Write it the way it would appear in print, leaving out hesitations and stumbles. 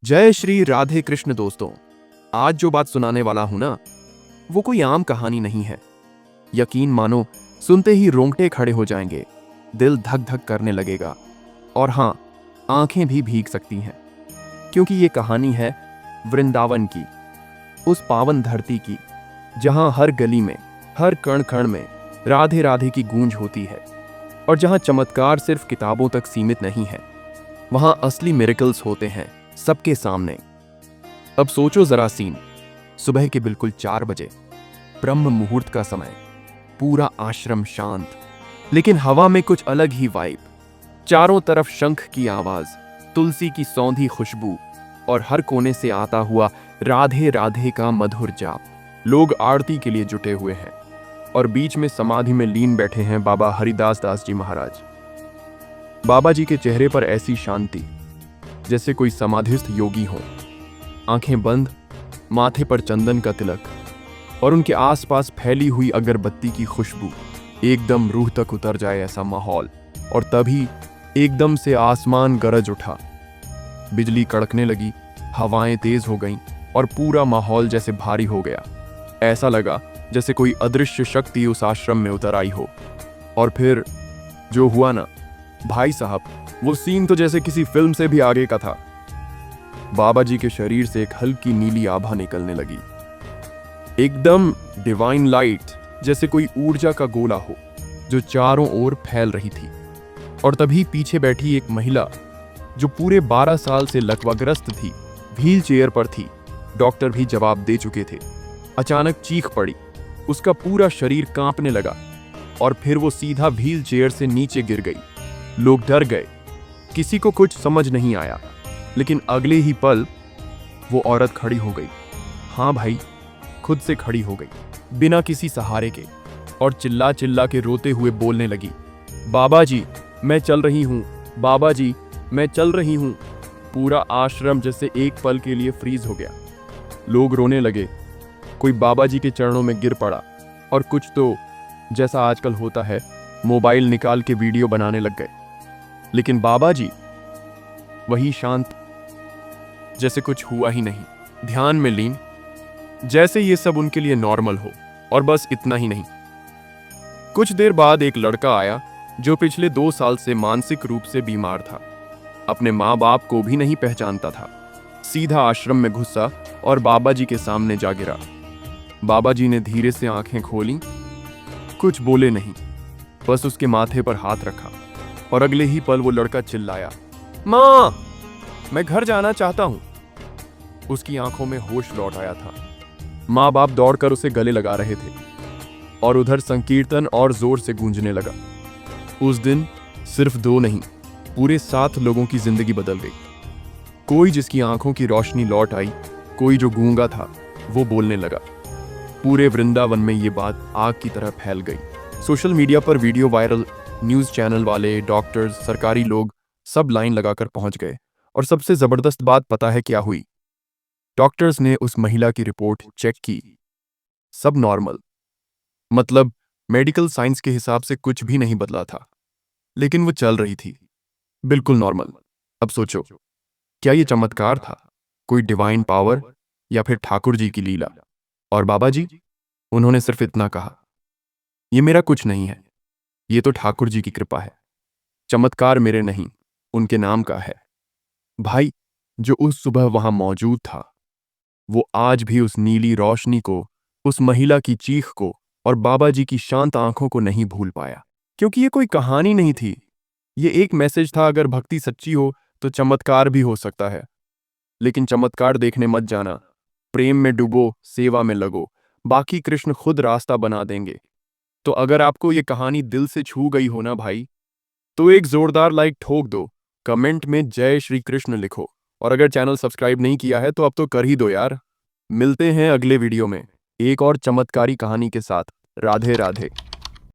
जय श्री राधे कृष्ण दोस्तों। आज जो बात सुनाने वाला हूं ना, वो कोई आम कहानी नहीं है। यकीन मानो, सुनते ही रोंगटे खड़े हो जाएंगे, दिल धक धक करने लगेगा और हाँ, आंखें भी भीग सकती हैं, क्योंकि ये कहानी है वृंदावन की, उस पावन धरती की जहां हर गली में, हर कण कण में राधे राधे की गूंज होती है और जहां चमत्कार सिर्फ किताबों तक सीमित नहीं है, वहां असली मिरेकल्स होते हैं सबके सामने। अब सोचो जरा सीन, सुबह के बिल्कुल 4 बजे, ब्रह्म मुहूर्त का समय, पूरा आश्रम शांत, लेकिन हवा में कुछ अलग ही वाइब। चारों तरफ शंख की आवाज, तुलसी की सौंधी खुशबू और हर कोने से आता हुआ राधे राधे का मधुर जाप। लोग आरती के लिए जुटे हुए हैं और बीच में समाधि में लीन बैठे हैं बाबा हरिदास दास जी महाराज। बाबा जी के चेहरे पर ऐसी शांति जैसे कोई समाधिस्थ योगी हो, आंखें बंद, माथे पर चंदन का तिलक और उनके आसपास फैली हुई अगरबत्ती की खुशबू, एकदम रूह तक उतर जाए ऐसा माहौल। और तभी एकदम से आसमान गरज उठा, बिजली कड़कने लगी, हवाएं तेज हो गईं और पूरा माहौल जैसे भारी हो गया। ऐसा लगा जैसे कोई अदृश्य शक्ति उस आश्रम में उतर आई हो। और फिर जो हुआ ना भाई साहब, वो सीन तो जैसे किसी फिल्म से भी आगे का था। बाबा जी के शरीर से एक हल्की नीली आभा निकलने लगी, एकदम डिवाइन लाइट, जैसे कोई ऊर्जा का गोला हो जो चारों ओर फैल रही थी। और तभी पीछे बैठी एक महिला जो पूरे 12 साल से लकवाग्रस्त थी, व्हील चेयर पर थी, डॉक्टर भी जवाब दे चुके थे, अचानक चीख पड़ी, उसका पूरा शरीर कांपने लगा और फिर वो सीधा व्हील चेयर से नीचे गिर गई। लोग डर गए, किसी को कुछ समझ नहीं आया, लेकिन अगले ही पल वो औरत खड़ी हो गई। हाँ भाई, खुद से खड़ी हो गई, बिना किसी सहारे के, और चिल्ला चिल्ला के रोते हुए बोलने लगी, बाबा जी मैं चल रही हूँ, बाबा जी मैं चल रही हूँ। पूरा आश्रम जैसे एक पल के लिए फ्रीज हो गया। लोग रोने लगे, कोई बाबा जी के चरणों में गिर पड़ा और कुछ तो, जैसा आजकल होता है, मोबाइल निकाल के वीडियो बनाने लग गए। लेकिन बाबा जी वही शांत, जैसे कुछ हुआ ही नहीं, ध्यान में लीन, जैसे ये सब उनके लिए नॉर्मल हो। और बस इतना ही नहीं, कुछ देर बाद एक लड़का आया जो पिछले 2 साल से मानसिक रूप से बीमार था, अपने माँ बाप को भी नहीं पहचानता था। सीधा आश्रम में घुसा और बाबा जी के सामने जा गिरा। बाबा जी ने धीरे से आंखें खोली, कुछ बोले नहीं, बस उसके माथे पर हाथ रखा और अगले ही पल वो लड़का चिल्लाया, माँ मैं घर जाना चाहता हूं। उसकी आंखों में होश लौट आया था। माँ बाप दौड़कर उसे गले लगा रहे थे और उधर संकीर्तन और जोर से गूंजने लगा। उस दिन सिर्फ 2 नहीं, पूरे 7 लोगों की जिंदगी बदल गई। कोई जिसकी आंखों की रोशनी लौट आई, कोई जो गूंगा था वो बोलने लगा। पूरे वृंदावन में ये बात आग की तरह फैल गई। सोशल मीडिया पर वीडियो वायरल, न्यूज चैनल वाले, डॉक्टर्स, सरकारी लोग सब लाइन लगाकर पहुंच गए। और सबसे जबरदस्त बात पता है क्या हुई? डॉक्टर्स ने उस महिला की रिपोर्ट चेक की, सब नॉर्मल, मतलब मेडिकल साइंस के हिसाब से कुछ भी नहीं बदला था, लेकिन वो चल रही थी बिल्कुल नॉर्मल। अब सोचो, क्या ये चमत्कार था, कोई डिवाइन पावर, या फिर ठाकुर जी की लीला? और बाबा जी, उन्होंने सिर्फ इतना कहा, ये मेरा कुछ नहीं है, ये तो ठाकुर जी की कृपा है, चमत्कार मेरे नहीं, उनके नाम का है। भाई, जो उस सुबह वहां मौजूद था, वो आज भी उस नीली रोशनी को, उस महिला की चीख को और बाबा जी की शांत आंखों को नहीं भूल पाया। क्योंकि ये कोई कहानी नहीं थी, ये एक मैसेज था, अगर भक्ति सच्ची हो तो चमत्कार भी हो सकता है। लेकिन चमत्कार देखने मत जाना, प्रेम में डूबो, सेवा में लगो, बाकी कृष्ण खुद रास्ता बना देंगे। तो अगर आपको ये कहानी दिल से छू गई हो ना भाई, तो एक जोरदार लाइक ठोक दो, कमेंट में जय श्री कृष्ण लिखो, और अगर चैनल सब्सक्राइब नहीं किया है तो अब तो कर ही दो यार। मिलते हैं अगले वीडियो में एक और चमत्कारी कहानी के साथ। राधे राधे।